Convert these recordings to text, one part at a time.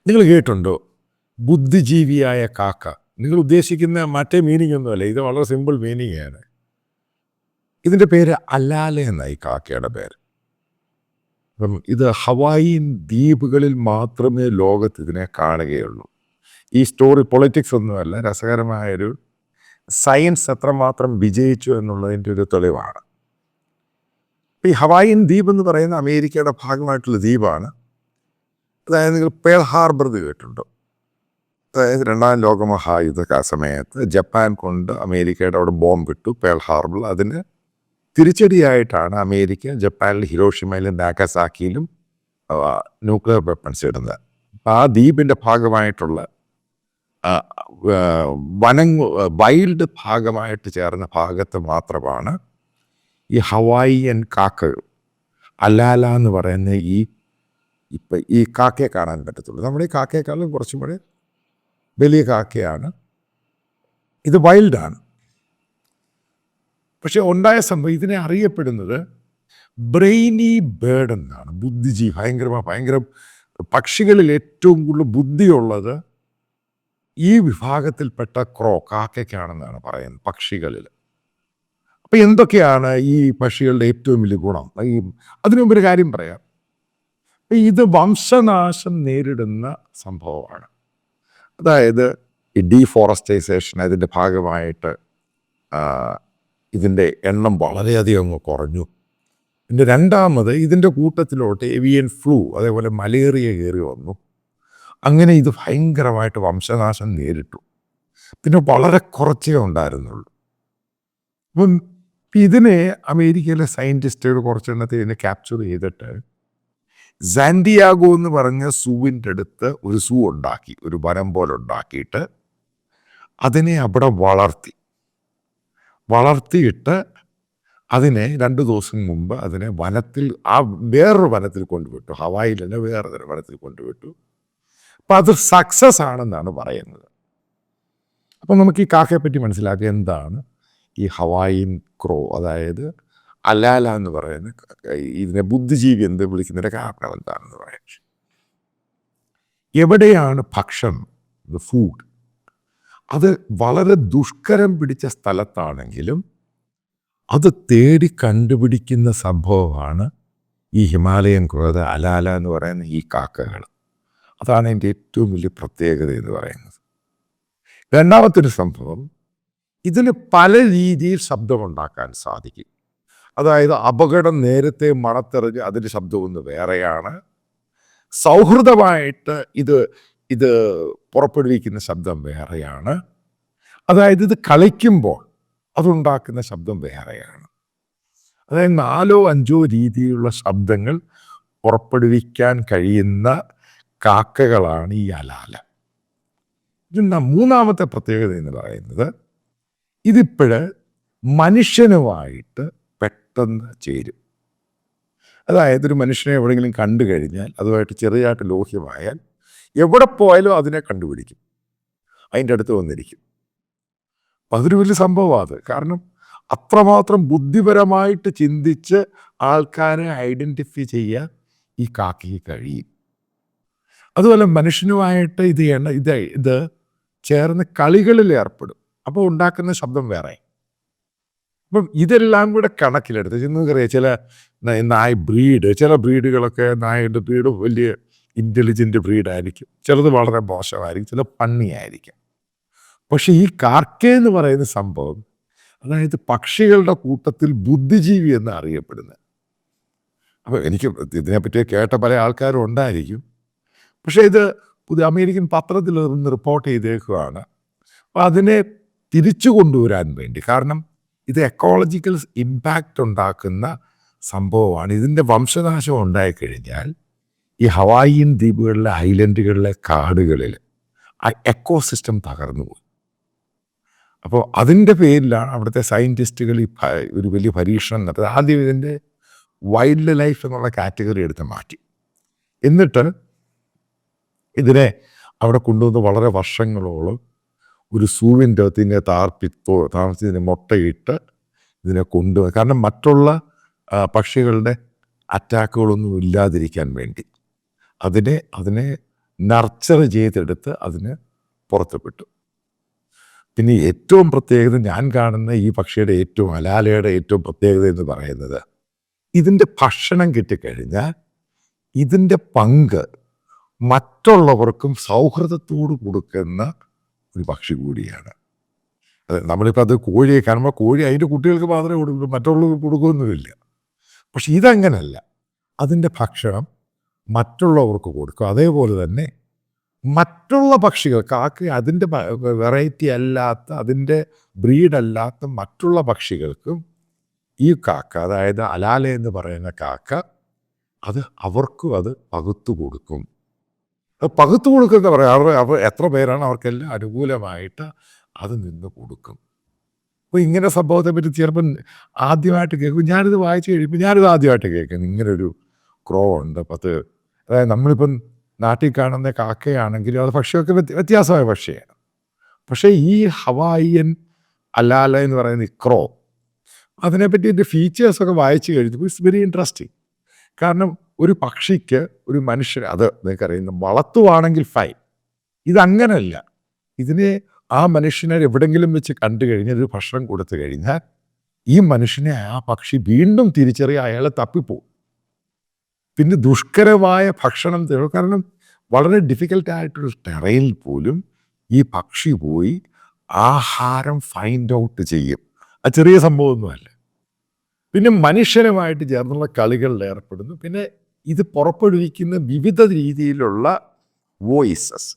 നിങ്ങൾ കേട്ടിട്ടുണ്ടോ ബുദ്ധിജീവിയായ കാക്ക? നിങ്ങൾ ഉദ്ദേശിക്കുന്ന മറ്റേ മീനിങ് ഒന്നുമല്ല, ഇത് വളരെ സിമ്പിൾ മീനിങ് ആണ്. ഇതിൻ്റെ പേര് അലാല എന്നായി, കാക്കയുടെ പേര്. അപ്പം ഇത് ഹവായിൻ ദ്വീപുകളിൽ മാത്രമേ ലോകത്ത് ഇതിനെ കാണുകയുള്ളൂ. ഈ സ്റ്റോറി പൊളിറ്റിക്സ് ഒന്നുമല്ല, രസകരമായൊരു സയൻസ് എത്രമാത്രം വിജയിച്ചു എന്നുള്ളതിൻ്റെ ഒരു തെളിവാണ്. ഈ ഹവായിൻ ദ്വീപ് എന്ന് പറയുന്ന അമേരിക്കയുടെ ഭാഗമായിട്ടുള്ള ദ്വീപാണ്. അതായത് നിങ്ങൾ പേൾ ഹാർബർ കേട്ടിട്ടുണ്ടോ? അതായത് രണ്ടാം ലോകമഹായുദ്ധ സമയത്ത് ജപ്പാൻ കൊണ്ട് അമേരിക്കയുടെ അവിടെ ബോംബിട്ടു പേൾ ഹാർബറിൽ. അതിന് തിരിച്ചടിയായിട്ടാണ് അമേരിക്ക ജപ്പാനിൽ ഹിരോഷിമയിലും നാഗസാക്കിയിലും ന്യൂക്ലിയർ വെപ്പൺസ് ഇടുന്നത്. അപ്പം ആ ദ്വീപിൻ്റെ ഭാഗമായിട്ടുള്ള വൈൽഡ് ഭാഗമായിട്ട് ചേർന്ന ഭാഗത്ത് മാത്രമാണ് ഈ ഹവായിയൻ കാക്കകൾ, അലാല എന്ന് പറയുന്ന ഈ കാക്കയെ കാണാൻ പറ്റത്തുള്ളൂ. നമ്മുടെ ഈ കാക്കയെക്കാളും കുറച്ചും കൂടെ വലിയ കാക്കയാണ്. ഇത് വൈൽഡാണ്. പക്ഷെ ഉണ്ടായ സംഭവം, ഇതിനെ അറിയപ്പെടുന്നത് ബ്രെയിനി ബേർഡ് എന്നാണ്. ബുദ്ധിജീവി, ഭയങ്കര പക്ഷികളിൽ ഏറ്റവും കൂടുതൽ ബുദ്ധിയുള്ളത് ഈ വിഭാഗത്തിൽപ്പെട്ട കാക്കയ്ക്കാണെന്നാണ് പറയുന്നത്, പക്ഷികളിൽ. അപ്പം എന്തൊക്കെയാണ് ഈ പക്ഷികളുടെ ഏറ്റവും വലിയ ഗുണം? അതിനു മുമ്പൊരു കാര്യം പറയാം. ഇത് വംശനാശം നേരിടുന്ന സംഭവമാണ്. അതായത് ഈ ഡീഫോറസ്റ്റൈസേഷൻ, അതിൻ്റെ ഭാഗമായിട്ട് ഇതിൻ്റെ എണ്ണം വളരെയധികം കുറഞ്ഞു. പിന്നെ രണ്ടാമത്, ഇതിൻ്റെ കൂട്ടത്തിലോട്ട് ഏവിയൻ ഫ്ലൂ, അതേപോലെ മലേറിയ കയറി വന്നു. അങ്ങനെ ഇത് ഭയങ്കരമായിട്ട് വംശനാശം നേരിട്ടു. പിന്നെ വളരെ കുറച്ചേ ഉണ്ടായിരുന്നുള്ളൂ. അപ്പം ഇതിനെ അമേരിക്കയിലെ സയൻറ്റിസ്റ്റുകൾ കുറച്ചെണ്ണത്തെ ഇതിനെ ക്യാപ്ചർ ചെയ്തിട്ട് സാന്റിയാഗോ എന്ന് പറഞ്ഞ സൂവിൻ്റെ അടുത്ത് ഒരു സൂ ഉണ്ടാക്കി, ഒരു വനം പോലെ ഉണ്ടാക്കിയിട്ട് അതിനെ അവിടെ വളർത്തിയിട്ട് അതിനെ 2 ദിവസം മുമ്പ് അതിനെ വേറൊരു വനത്തിൽ കൊണ്ടുവിട്ടു. ഹവായിൽ തന്നെ വേറൊരു വനത്തിൽ കൊണ്ടുവിട്ടു. അപ്പം അത് സക്സസ് ആണെന്നാണ് പറയുന്നത്. അപ്പം നമുക്ക് ഈ കാക്കയെ പറ്റി മനസ്സിലാക്കുക എന്താണ് ഈ ഹവായിൻ ക്രോ, അതായത് അലാല എന്ന് പറയുന്ന ഇതിനെ ബുദ്ധിജീവി എന്ന് വിളിക്കുന്നതിൻ്റെ കാരണം എന്താണെന്ന് പറയാം. എവിടെയാണ് ഭക്ഷണം, ഫുഡ്, അത് വളരെ ദുഷ്കരം പിടിച്ച സ്ഥലത്താണെങ്കിലും അത് തേടി കണ്ടുപിടിക്കുന്ന സംഭവമാണ് ഈ ഹിമാലയൻ ക്രോധ അലാല എന്ന് പറയുന്ന ഈ കാക്കകൾ. അതാണ് എൻ്റെ ഏറ്റവും വലിയ പ്രത്യേകത എന്ന് പറയുന്നത്. രണ്ടാമത്തൊരു സംഭവം, ഇതിന് പല രീതിയിൽ ശബ്ദമുണ്ടാക്കാൻ സാധിക്കും. അതായത് അപകടം നേരത്തെ മണത്തെറിഞ്ഞ് അതിൻ്റെ ശബ്ദമൊന്ന് വേറെയാണ്. സൗഹൃദമായിട്ട് ഇത് പുറപ്പെടുവിക്കുന്ന ശബ്ദം വേറെയാണ്. അതായത് ഇത് കളിക്കുമ്പോൾ അതുണ്ടാക്കുന്ന ശബ്ദം വേറെയാണ്. അതായത് 4-5 രീതിയിലുള്ള ശബ്ദങ്ങൾ പുറപ്പെടുവിക്കാൻ കഴിയുന്ന കാക്കകളാണ് ഈ അലാല. ഇതിൻ്റെ മൂന്നാമത്തെ പ്രത്യേകത എന്ന് പറയുന്നത്, ഇതിപ്പോഴ് മനുഷ്യനുമായിട്ട് പെട്ടെന്ന് ചേരും. അതായത് ഒരു മനുഷ്യനെ എവിടെയെങ്കിലും കണ്ടു കഴിഞ്ഞാൽ, അതുമായിട്ട് ചെറിയതായിട്ട് ലോഹ്യമായാൽ എവിടെ പോയാലും അതിനെ കണ്ടുപിടിക്കും, അതിൻ്റെ അടുത്ത് വന്നിരിക്കും. അപ്പം അതൊരു വലിയ സംഭവമാണ് അത്. കാരണം അത്രമാത്രം ബുദ്ധിപരമായിട്ട് ചിന്തിച്ച് ആൾക്കാരെ ഐഡൻറ്റിഫൈ ചെയ്യാൻ ഈ കാക്കയ്ക്ക് കഴിയും. അതുപോലെ മനുഷ്യനുമായിട്ട് ഇത് ചേർന്ന് കളികളിൽ ഏർപ്പെടും. അപ്പോൾ ഉണ്ടാക്കുന്ന ശബ്ദം വേറെ. അപ്പം ഇതെല്ലാം കൂടെ കണക്കിലെടുത്ത് നിങ്ങൾക്കറിയാം, ചില ബ്രീഡുകളൊക്കെ, നായയുടെ ബ്രീഡ് വലിയ ഇൻ്റലിജൻറ്റ് ബ്രീഡായിരിക്കും, ചിലത് വളരെ മോശമായിരിക്കും, ചില പന്നിയായിരിക്കും. പക്ഷെ ഈ കാക്ക എന്ന് പറയുന്ന സംഭവം, അതായത് പക്ഷികളുടെ കൂട്ടത്തിൽ ബുദ്ധിജീവി എന്ന് അറിയപ്പെടുന്നത്. അപ്പോൾ എനിക്ക് ഇതിനെപ്പറ്റി കേട്ട പല ആൾക്കാരും ഉണ്ടായിരിക്കും. പക്ഷേ ഇത് അമേരിക്കൻ പത്രത്തിൽ നിന്ന് റിപ്പോർട്ട് ചെയ്തേക്കുകയാണ്. അപ്പോൾ അതിനെ തിരിച്ചു കൊണ്ടുവരാൻ വേണ്ടി, കാരണം ഇത് എക്കോളജിക്കൽ ഇമ്പാക്റ്റ് ഉണ്ടാക്കുന്ന സംഭവമാണ്. ഇതിൻ്റെ വംശനാശം ഉണ്ടായിക്കഴിഞ്ഞാൽ ഈ ഹവായിൻ ദ്വീപുകളിലെ ഐലൻഡുകളിലെ കാടുകളിൽ ആ എക്കോസിസ്റ്റം തകർന്നു പോകും. അപ്പോൾ അതിൻ്റെ പേരിലാണ് അവിടുത്തെ സയൻറ്റിസ്റ്റുകൾ ഒരു വലിയ പരീക്ഷണം നടത്തുന്നത്. ആദ്യം ഇതിൻ്റെ വൈൽഡ് ലൈഫ് എന്നുള്ള കാറ്റഗറി എടുത്ത് മാറ്റി, എന്നിട്ട് ഇതിനെ അവിടെ കൊണ്ടുവന്ന് വളരെ വർഷങ്ങളോളം ഒരു സൂവിൻ്റെ അകത്തിനെ താമസിച്ച് ഇതിനെ മുട്ടയിട്ട് ഇതിനെ കൊണ്ടുപോയി, കാരണം മറ്റുള്ള പക്ഷികളുടെ അറ്റാക്കുകളൊന്നും ഇല്ലാതിരിക്കാൻ വേണ്ടി അതിനെ നർച്ചർ ചെയ്തെടുത്ത് അതിന് പുറത്ത് വിട്ടു. പിന്നെ ഏറ്റവും പ്രത്യേകത ഞാൻ കാണുന്ന ഈ പക്ഷിയുടെ ഏറ്റവും അലാലയുടെ ഏറ്റവും പ്രത്യേകത എന്ന് പറയുന്നത്, ഇതിൻ്റെ ഭക്ഷണം കിട്ടിക്കഴിഞ്ഞാൽ ഇതിൻ്റെ പങ്ക് മറ്റുള്ളവർക്കും സൗഹൃദത്തോട് കൊടുക്കുന്ന ഒരു പക്ഷി കൂടിയാണ്. നമ്മളിപ്പോൾ അത് കോഴിയെ കാണുമ്പോൾ കോഴി അതിൻ്റെ കുട്ടികൾക്ക് മാത്രമേ കൊടുക്കൂ, മറ്റുള്ളവർക്ക് കൊടുക്കുകയൊന്നുമില്ല. പക്ഷെ ഇതങ്ങനല്ല. അതിൻ്റെ ഭക്ഷണം മറ്റുള്ളവർക്ക് കൊടുക്കും. അതേപോലെ തന്നെ മറ്റുള്ള പക്ഷികൾ, കാക്ക അതിൻ്റെ വെറൈറ്റി അല്ലാത്ത, അതിൻ്റെ ബ്രീഡല്ലാത്ത മറ്റുള്ള പക്ഷികൾക്കും ഈ കാക്ക, അതായത് അലാല എന്ന് പറയുന്ന കാക്ക, അത് അവർക്കും അത് പകുത്തു കൊടുക്കും. പകുത്തു കൊടുക്കുന്ന പറയാം, അവർ എത്ര പേരാണ് അവർക്കെല്ലാം അനുകൂലമായിട്ട് അത് നിന്ന് കൊടുക്കും. അപ്പോൾ ഇങ്ങനെ സംഭവത്തെ പറ്റി ചിലപ്പം ആദ്യമായിട്ട് കേൾക്കും. ഞാനിത് വായിച്ച് കഴിയുമ്പോൾ ഞാനിത് ആദ്യമായിട്ട് കേൾക്കുന്നു. ഇങ്ങനൊരു ക്രോ ഉണ്ട്. അതായത് നമ്മളിപ്പം നാട്ടിൽ കാണുന്ന കാക്കയാണെങ്കിലും അത് പക്ഷിയൊക്കെ വ്യത്യാസമായ പക്ഷിയാണ്. പക്ഷേ ഈ ഹവായിയൻ അലാല എന്ന് പറയുന്ന ഈ ക്രോ, അതിനെപ്പറ്റി എൻ്റെ ഫീച്ചേഴ്സൊക്കെ വായിച്ച് കഴിഞ്ഞപ്പോൾ ഇറ്റ്സ് വെരി ഇൻട്രസ്റ്റിംഗ്. കാരണം ഒരു പക്ഷിക്ക് ഒരു മനുഷ്യൻ, അത് നിങ്ങൾക്കറിയുന്ന വളർത്തുവാണെങ്കിൽ ഫൈൻ. ഇതങ്ങനല്ല. ഇതിനെ ആ മനുഷ്യനെ എവിടെയെങ്കിലും വെച്ച് കണ്ടു കഴിഞ്ഞാൽ ഒരു ഭക്ഷണം കൊടുത്തു കഴിഞ്ഞാൽ ഈ മനുഷ്യനെ ആ പക്ഷി വീണ്ടും തിരിച്ചറിയാൻ അയാളെ തപ്പിപ്പോവും. പിന്നെ ദുഷ്കരമായ ഭക്ഷണം തരും. കാരണം വളരെ ഡിഫിക്കൽട്ടായിട്ടൊരു ടെറയിൽ പോലും ഈ പക്ഷി പോയി ആഹാരം ഫൈൻഡ് ഔട്ട് ചെയ്യും. അത് ചെറിയ സംഭവമൊന്നുമല്ല. പിന്നെ മനുഷ്യരുമായിട്ട് ചേർന്നുള്ള കളികളിൽ ഏർപ്പെടുന്നു. പിന്നെ ഇത് പുറപ്പെടുവിക്കുന്ന വിവിധ രീതിയിലുള്ള വോയിസസ്.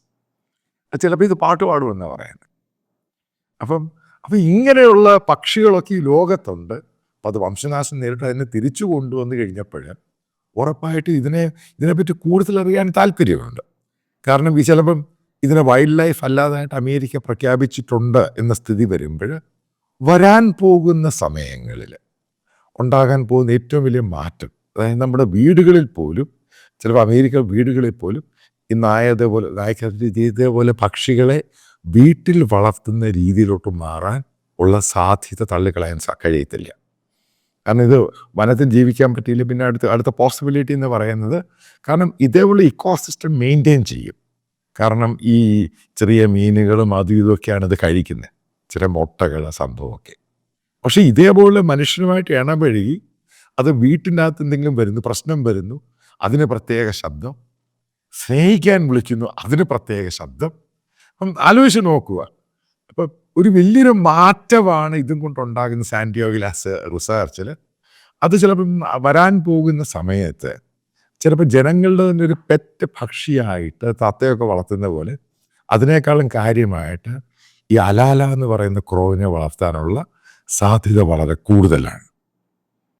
ചിലപ്പോൾ ഇത് പാട്ട് പാടുമെന്നാണ് പറയുന്നത്. അപ്പം ഇങ്ങനെയുള്ള പക്ഷികളൊക്കെ ഈ ലോകത്തുണ്ട്. അപ്പം അത് വംശനാശം നേരിട്ട് അതിനെ തിരിച്ചു കൊണ്ടുവന്ന് കഴിഞ്ഞപ്പോൾ ഉറപ്പായിട്ട് ഇതിനെപ്പറ്റി കൂടുതൽ അറിയാൻ താല്പര്യമുണ്ട്. കാരണം ഈ ചിലപ്പം ഇതിനെ വൈൽഡ് ലൈഫ് അല്ലാതായിട്ട് അമേരിക്ക പ്രഖ്യാപിച്ചിട്ടുണ്ട് എന്ന സ്ഥിതി വരുമ്പോൾ വരാൻ പോകുന്ന സമയങ്ങളിൽ ഉണ്ടാകാൻ പോകുന്ന ഏറ്റവും വലിയ മാറ്റം, അതായത് നമ്മുടെ വീടുകളിൽ പോലും, ചിലപ്പോൾ അമേരിക്കൻ വീടുകളിൽ പോലും ഈ ഇതേപോലെ പക്ഷികളെ വീട്ടിൽ വളർത്തുന്ന രീതിയിലോട്ട് മാറാൻ ഉള്ള സാധ്യത തള്ളിക്കളയാൻ കഴിയത്തില്ല. കാരണം ഇത് വനത്തിൽ ജീവിക്കാൻ പറ്റിയില്ല. പിന്നെ അടുത്ത പോസിബിലിറ്റി എന്ന് പറയുന്നത്, കാരണം ഇതേപോലെ ഇക്കോസിസ്റ്റം മെയിൻറ്റെയിൻ ചെയ്യും. കാരണം ഈ ചെറിയ മീനുകളും അതും ഇതൊക്കെയാണ് ഇത് കഴിക്കുന്നത്, ചില മുട്ടകൾ സംഭവമൊക്കെ. പക്ഷേ ഇതേപോലെ മനുഷ്യനുമായിട്ട് ഇണപഴകി അത് വീട്ടിൻ്റെ അകത്ത് എന്തെങ്കിലും വരുന്നു, പ്രശ്നം വരുന്നു, അതിന് പ്രത്യേക ശബ്ദം, സ്നേഹിക്കാൻ വിളിക്കുന്നു, അതിന് പ്രത്യേക ശബ്ദം. അപ്പം ആലോചിച്ച് നോക്കുക. അപ്പം ഒരു വലിയൊരു മാറ്റമാണ് ഇതും കൊണ്ടുണ്ടാകുന്ന സാന്റിയാഗോ ഗ്ലാസ് റിസർച്ചിൽ. അത് ചിലപ്പം വരാൻ പോകുന്ന സമയത്ത് ചിലപ്പോൾ ജനങ്ങളുടെ തന്നെ ഒരു പെറ്റ് പക്ഷിയായിട്ട് തത്തയൊക്കെ വളർത്തുന്ന പോലെ അതിനേക്കാളും കാര്യമായിട്ട് ഈ അലാല എന്ന് പറയുന്ന ക്രോവിനെ വളർത്താനുള്ള സാധ്യത വളരെ കൂടുതലാണ്.